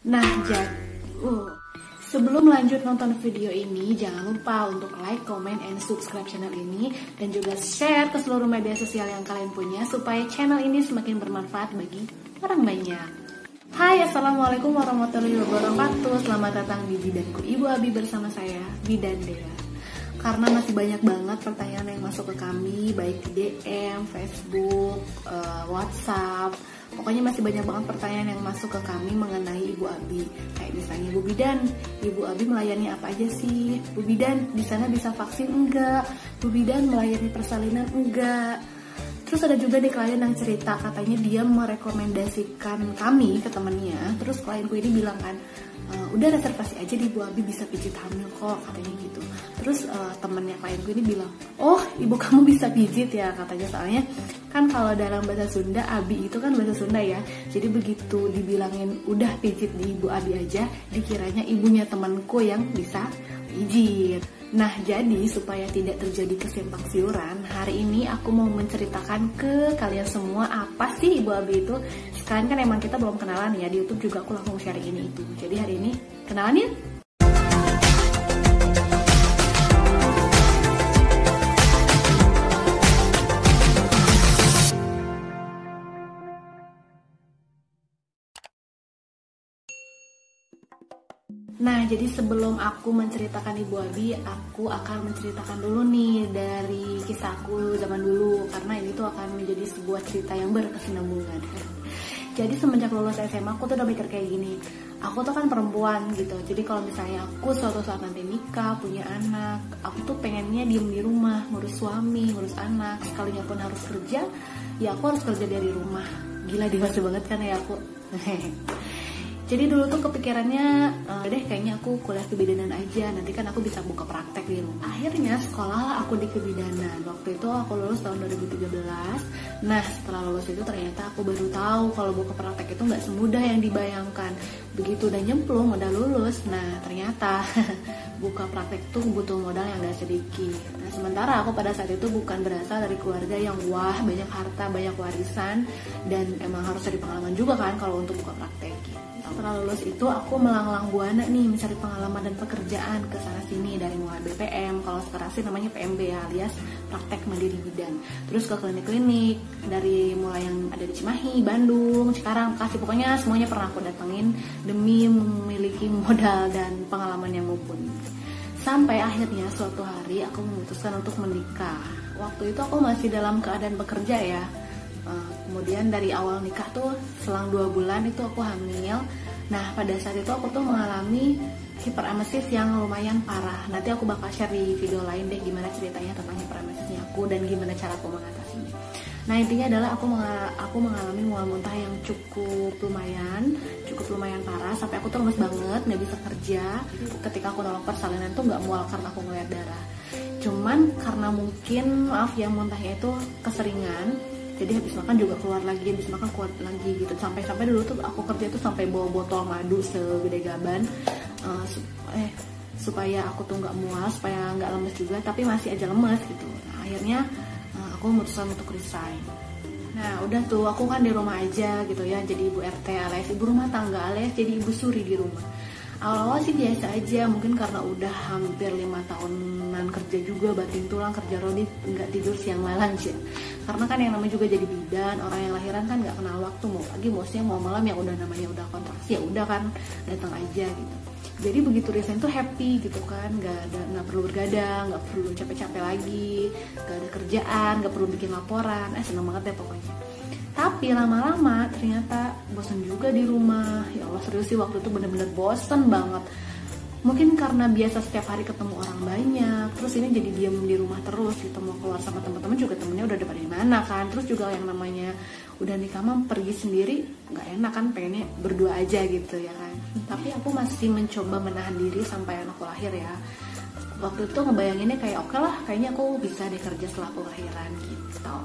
Nah, sebelum lanjut nonton video ini, jangan lupa untuk like, comment, and subscribe channel ini, dan juga share ke seluruh media sosial yang kalian punya supaya channel ini semakin bermanfaat bagi orang banyak. Hai, assalamualaikum warahmatullahi wabarakatuh. Selamat datang di Bidanku Ibu Abi bersama saya, Bidan Dea. Karena masih banyak banget pertanyaan yang masuk ke kami, baik di DM, Facebook, WhatsApp. Pokoknya masih banyak banget pertanyaan yang masuk ke kami mengenai Ibu Abi. Kayak misalnya, Bu Bidan, Ibu Abi melayani apa aja sih? Bu Bidan, di sana bisa vaksin enggak? Bu Bidan melayani persalinan enggak? Terus ada juga nih klien yang cerita, katanya dia merekomendasikan kami ke temennya. Terus klienku ini bilang kan, udah reservasi aja di Bu Abi, bisa pijit hamil kok, katanya gitu. Terus temennya klienku ini bilang, oh ibu kamu bisa pijit ya, katanya. Soalnya kan kalau dalam bahasa Sunda, Abi itu kan bahasa Sunda ya. Jadi begitu dibilangin udah pijit di Ibu Abi aja, dikiranya ibunya temanku yang bisa pijit. Nah, jadi supaya tidak terjadi kesimpang siuran, hari ini aku mau menceritakan ke kalian semua apa sih Ibu Abi itu. Sekarang kan emang kita belum kenalan ya, di YouTube juga aku langsung sharing ini itu. Jadi hari ini kenalan ya. Nah, jadi sebelum aku menceritakan Ibu Abi, aku akan menceritakan dulu nih dari kisahku zaman dulu, karena ini tuh akan menjadi sebuah cerita yang berkesinambungan. Jadi semenjak lulus SMA, aku tuh udah mikir kayak gini, aku tuh kan perempuan gitu, jadi kalau misalnya aku suatu saat nanti nikah, punya anak, aku tuh pengennya diem di rumah, ngurus suami, ngurus anak, sekalinya pun harus kerja, ya aku harus kerja dari rumah. Gila, dewasa banget kan ya aku. Jadi dulu tuh kepikirannya, deh kayaknya aku kuliah kebidanan aja, nanti kan aku bisa buka praktek di rumah. Akhirnya sekolah aku di kebidanan. Waktu itu aku lulus tahun 2013. Nah, setelah lulus itu ternyata aku baru tahu kalau buka praktek itu nggak semudah yang dibayangkan. Begitu udah nyemplung, udah lulus, nah ternyata buka praktek itu butuh modal yang gak sedikit. Nah, sementara aku pada saat itu bukan berasal dari keluarga yang wah, banyak harta, banyak warisan, dan emang harus cari pengalaman juga kan kalau untuk buka praktek gitu. Setelah lulus itu aku melanglang buana nih mencari pengalaman dan pekerjaan ke sana sini, dari mulai BPM, kalau sekarang sih namanya PMB ya, alias praktek mandiri bidan. Terus ke klinik-klinik, dari mulai yang ada di Cimahi, Bandung, Cikarang, Bekasi, pokoknya semuanya pernah aku datengin demi memiliki modal dan pengalaman yang mumpuni. Sampai akhirnya suatu hari aku memutuskan untuk menikah. Waktu itu aku masih dalam keadaan bekerja ya. Kemudian dari awal nikah tuh selang 2 bulan itu aku hamil. Nah, pada saat itu aku tuh mengalami hiperemesis yang lumayan parah. Nanti aku bakal share di video lain deh gimana ceritanya tentang hiperemesisnya aku dan gimana cara aku mengatasinya. Nah, intinya adalah aku mengalami mual muntah yang cukup lumayan parah, sampai aku tuh lemes banget, nggak bisa kerja. Ketika aku nolong persalinan tuh nggak mual karena aku ngeliat darah. Cuman karena mungkin maaf ya, muntahnya itu keseringan. Jadi habis makan juga keluar lagi, habis makan keluar lagi gitu. Sampai dulu tuh aku kerja tuh sampai bawa botol madu segede gaban, supaya aku tuh nggak mual, supaya nggak lemes juga, tapi masih aja lemes gitu. Nah, akhirnya aku memutuskan untuk resign. Nah, udah tuh aku kan di rumah aja gitu ya, jadi ibu RT alias ibu rumah tangga alias jadi ibu suri di rumah. Awal-awal sih biasa aja, mungkin karena udah hampir 5 tahunan kerja juga, banting tulang, kerja rodi, nggak tidur siang malam sih. Karena kan yang namanya juga jadi bidan, orang yang lahiran kan nggak kenal waktu, mau pagi, mau siang, mau malam, yang udah namanya udah kontraksi ya udah kan datang aja gitu. Jadi begitu resign tuh happy gitu kan, nggak perlu bergadang, nggak perlu capek-capek lagi, nggak ada kerjaan, nggak perlu bikin laporan, seneng banget deh pokoknya. Tapi lama-lama ternyata bosan juga di rumah. Ya Allah, serius sih waktu itu bener-bener bosen banget. Mungkin karena biasa setiap hari ketemu orang banyak, terus ini jadi diam di rumah terus gitu. Mau keluar sama teman-teman juga temennya udah pada di mana kan. Terus juga yang namanya udah nikah mah pergi sendiri nggak enak kan, pengennya berdua aja gitu ya kan. Tapi aku masih mencoba menahan diri sampai anakku lahir ya. Waktu itu ngebayanginnya kayak oke lah, kayaknya aku bisa deh kerja setelah aku lahiran gitu.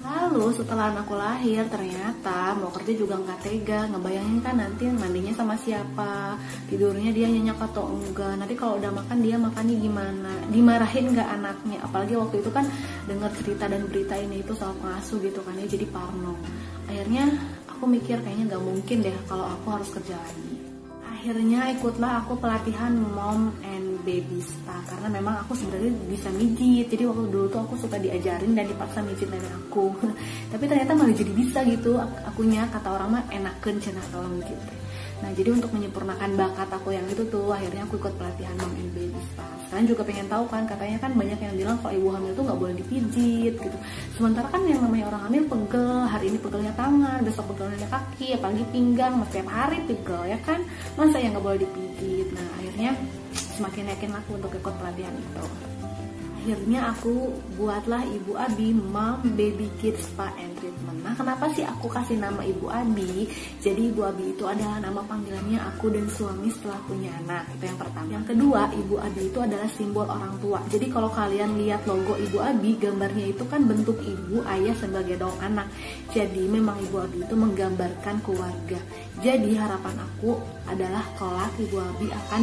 Lalu setelah anakku lahir ternyata mau kerja juga nggak tega, ngebayangin kan nanti mandinya sama siapa, tidurnya dia nyenyak atau enggak, nanti kalau udah makan dia makannya gimana, dimarahin nggak anaknya. Apalagi waktu itu kan dengar cerita dan berita ini itu soal pengasuh gitu kan ya, jadi parno. Akhirnya aku mikir kayaknya nggak mungkin deh kalau aku harus kerja lagi. Akhirnya ikutlah aku pelatihan mom and baby spa karena memang aku sebenarnya bisa mijit. Jadi waktu dulu tuh aku suka diajarin dan dipaksa mijit nenek aku. Tapi ternyata malah jadi bisa gitu. Akunya kata orang mah enakeun cenah kalau mijit. Nah jadi untuk menyempurnakan bakat aku yang itu tuh akhirnya aku ikut pelatihan mom and baby spa. Sekarang juga pengen tahu kan, katanya kan banyak yang bilang kalau ibu hamil tuh nggak boleh dipijit gitu. Sementara kan yang namanya orang hamil pegel, hari ini pegelnya tangan, besok pegelnya kaki, apalagi pinggang, setiap hari pegel ya kan, masa yang nggak boleh dipijit. Nah akhirnya semakin yakin aku untuk ikut pelatihan itu. Akhirnya aku buatlah Ibu Abi Mom Baby Kids Spa and Treatment. Nah kenapa sih aku kasih nama Ibu Abi? Jadi Ibu Abi itu adalah nama panggilannya aku dan suami setelah punya anak. Itu yang pertama. Yang kedua, Ibu Abi itu adalah simbol orang tua. Jadi kalau kalian lihat logo Ibu Abi, gambarnya itu kan bentuk ibu, ayah sebagai daun anak. Jadi memang Ibu Abi itu menggambarkan keluarga. Jadi harapan aku adalah kelak Ibu Abi akan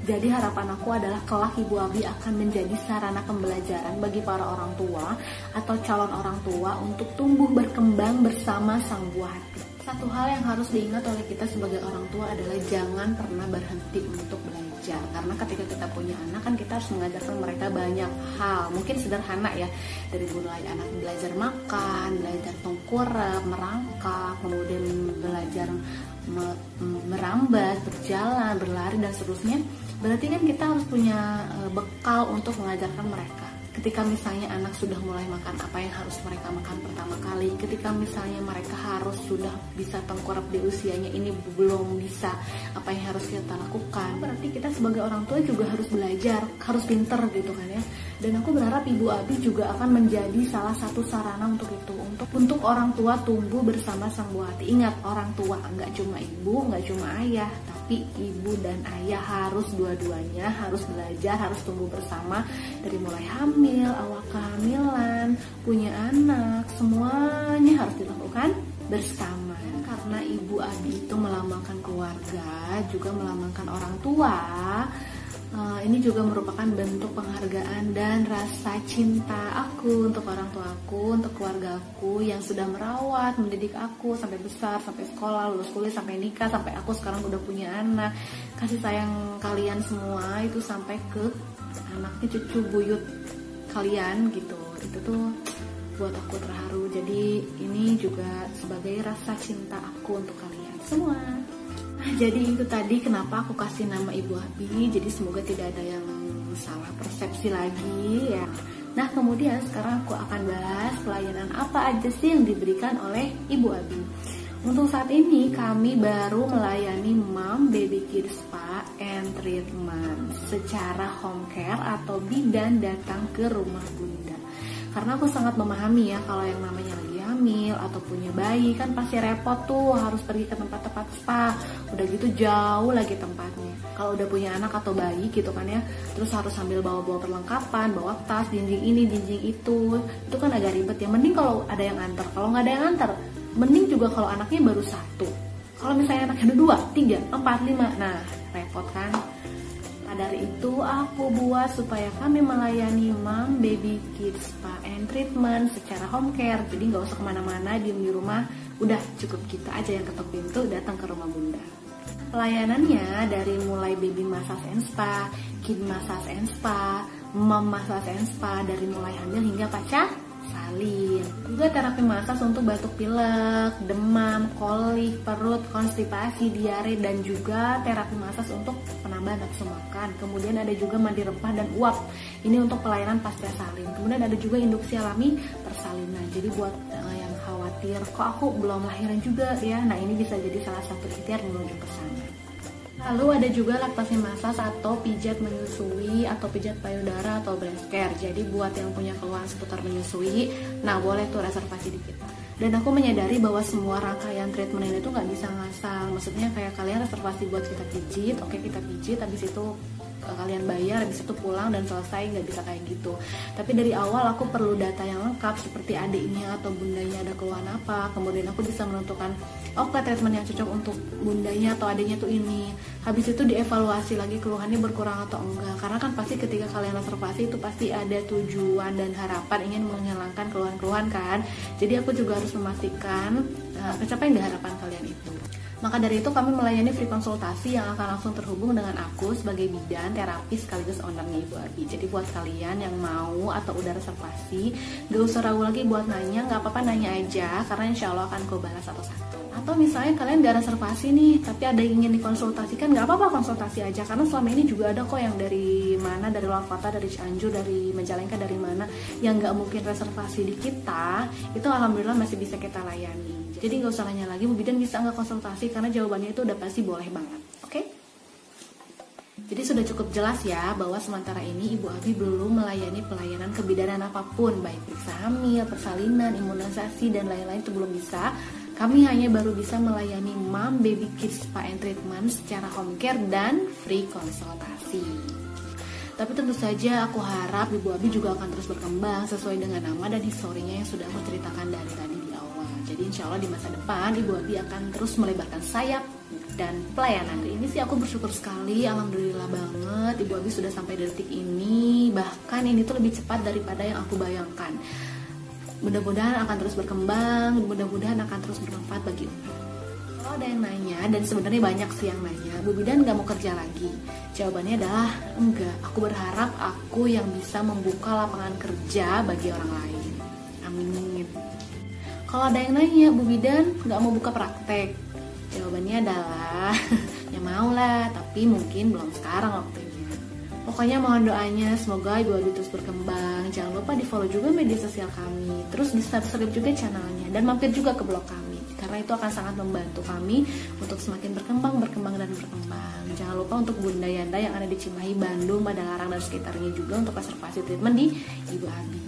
Jadi harapan aku adalah kelak Ibu Abi akan menjadi sarana pembelajaran bagi para orang tua atau calon orang tua untuk tumbuh berkembang bersama sang buah hati. Satu hal yang harus diingat oleh kita sebagai orang tua adalah jangan pernah berhenti untuk belajar. Karena ketika kita punya anak kan kita harus mengajarkan mereka banyak hal. Mungkin sederhana ya, dari mulai anak belajar makan, belajar tengkurap, merangkak, kemudian belajar merambat, berjalan, berlari dan seterusnya. Berarti kan kita harus punya bekal untuk mengajarkan mereka. Ketika misalnya anak sudah mulai makan, apa yang harus mereka makan pertama kali. Ketika misalnya mereka harus sudah bisa tengkurap di usianya ini belum bisa, apa yang harus kita lakukan. Berarti kita sebagai orang tua juga harus belajar, harus pinter gitu kan ya. Dan aku berharap Ibu Abi juga akan menjadi salah satu sarana untuk itu. Untuk orang tua tumbuh bersama sang buah hati. Ingat, orang tua nggak cuma ibu, nggak cuma ayah, tapi ibu dan ayah harus dua-duanya, harus belajar, harus tumbuh bersama dari mulai hamil, awal kehamilan, punya anak, semuanya harus dilakukan bersama. Karena Ibu Abi itu melambangkan keluarga, juga melambangkan orang tua. Ini juga merupakan bentuk penghargaan dan rasa cinta aku untuk orang tua aku, untuk keluarga aku yang sudah merawat, mendidik aku sampai besar, sampai sekolah, lulus kuliah, sampai nikah, sampai aku sekarang udah punya anak. Kasih sayang kalian semua itu sampai ke anaknya, cucu buyut kalian gitu. Itu tuh buat aku terharu. Jadi ini juga sebagai rasa cinta aku untuk kalian semua. Jadi itu tadi kenapa aku kasih nama Ibu Abi. Jadi semoga tidak ada yang salah persepsi lagi ya. Nah kemudian sekarang aku akan bahas pelayanan apa aja sih yang diberikan oleh Ibu Abi. Untuk saat ini kami baru melayani Mom Baby Kids Spa and Treatment secara home care atau bidan datang ke rumah bunda. Karena aku sangat memahami ya, kalau yang namanya lagi hamil atau punya bayi kan pasti repot tuh, harus pergi ke tempat-tempat spa, udah gitu jauh lagi tempatnya. Kalau udah punya anak atau bayi gitu kan ya, terus harus sambil bawa-bawa perlengkapan, bawa tas, jinjing ini, jinjing itu kan agak ribet ya. Mending kalau ada yang antar, kalau nggak ada yang antar, mending juga kalau anaknya baru satu. Kalau misalnya anaknya ada 2, 3, 4, 5, nah repot kan. Dari itu aku buat supaya kami melayani Mom Baby Kids Spa and Treatment secara home care. Jadi nggak usah kemana-mana, diem di rumah, udah cukup kita aja yang ketok pintu datang ke rumah bunda. Pelayanannya dari mulai baby massage and spa, kid massage and spa, mom massage and spa, dari mulai hamil hingga pasca salin. Juga terapi massage untuk batuk pilek, demam, kolik, perut, konstipasi, diare, dan juga terapi massage untuk penambahan nafsu makan. Kemudian ada juga mandi rempah dan uap. Ini untuk pelayanan pasca salin. Kemudian ada juga induksi alami persalinan. Jadi buat yang khawatir, kok aku belum lahiran juga ya. Nah ini bisa jadi salah satu ikhtiar menuju ke sana. Lalu ada juga laktasi massage atau pijat menyusui atau pijat payudara atau breast care. Jadi buat yang punya keluhan seputar menyusui, nah boleh tuh reservasi di kita. Dan aku menyadari bahwa semua rangkaian treatment ini tuh nggak bisa ngasal. Maksudnya kayak kalian reservasi buat kita pijit, oke kita pijit, habis itu kalian bayar habis itu pulang dan selesai, nggak bisa kayak gitu. Tapi dari awal aku perlu data yang lengkap seperti adiknya atau bundanya ada keluhan apa, kemudian aku bisa menentukan oke treatment yang cocok untuk bundanya atau adiknya tuh ini. Habis itu dievaluasi lagi keluhannya berkurang atau enggak, karena kan pasti ketika kalian reservasi itu pasti ada tujuan dan harapan ingin menghilangkan keluhan-keluhan kan. Jadi aku juga harus memastikan kecapai nggak harapan kalian itu. Maka dari itu kami melayani free konsultasi yang akan langsung terhubung dengan aku sebagai bidan, terapis sekaligus ownernya Ibu Abi. Jadi buat kalian yang mau atau udah reservasi, gak usah ragu lagi buat nanya, gak apa-apa nanya aja, karena insya Allah akan aku balas satu-satu. Atau misalnya kalian gak reservasi nih, tapi ada yang ingin dikonsultasikan, gak apa-apa konsultasi aja. Karena selama ini juga ada kok yang dari mana, dari luar kota, dari Cianjur, dari Majalengka, dari mana, yang gak mungkin reservasi di kita, itu alhamdulillah masih bisa kita layani. Jadi nggak usah nanya lagi, Bu Bidan bisa nggak konsultasi, karena jawabannya itu udah pasti boleh banget. Oke? Jadi sudah cukup jelas ya bahwa sementara ini Ibu Abi belum melayani pelayanan kebidanan apapun, baik periksa hamil, persalinan, imunisasi, dan lain-lain itu belum bisa. Kami hanya baru bisa melayani mom, baby, kids, spa and treatment secara home care dan free konsultasi. Tapi tentu saja aku harap Ibu Abi juga akan terus berkembang sesuai dengan nama dan historinya yang sudah aku ceritakan dari tadi di awal. Jadi insya Allah di masa depan Ibu Abi akan terus melebarkan sayap dan pelayanan. Ini sih aku bersyukur sekali, alhamdulillah banget Ibu Abi sudah sampai detik ini. Bahkan ini tuh lebih cepat daripada yang aku bayangkan. Mudah-mudahan akan terus berkembang, mudah-mudahan akan terus bermanfaat bagi umat. Kalau ada yang nanya, dan sebenarnya banyak sih yang nanya, Bu Bidan gak mau kerja lagi? Jawabannya adalah enggak. Aku berharap aku yang bisa membuka lapangan kerja bagi orang lain. Amin. Kalau ada yang nanya, Bu Bidan gak mau buka praktek? Jawabannya adalah ya mau lah, tapi mungkin belum sekarang waktunya. Pokoknya mohon doanya semoga Ibu Abi terus berkembang. Jangan lupa di follow juga media sosial kami, terus di subscribe juga channelnya, dan mampir juga ke blog kami, karena itu akan sangat membantu kami untuk semakin berkembang dan berkembang. Jangan lupa untuk Bunda Yanda yang ada di Cimahi, Bandung, Padalarang, dan sekitarnya juga untuk reservasi treatment di Ibu Abi.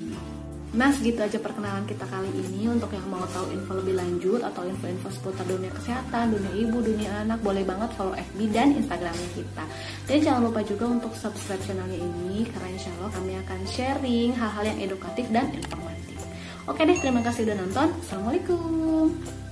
Nah, segitu aja perkenalan kita kali ini. Untuk yang mau tahu info lebih lanjut atau info-info seputar dunia kesehatan, dunia ibu, dunia anak, boleh banget follow FB dan Instagramnya kita. Dan jangan lupa juga untuk subscribe channelnya ini, karena insya Allah kami akan sharing hal-hal yang edukatif dan informatif. Oke deh, terima kasih udah nonton. Assalamualaikum.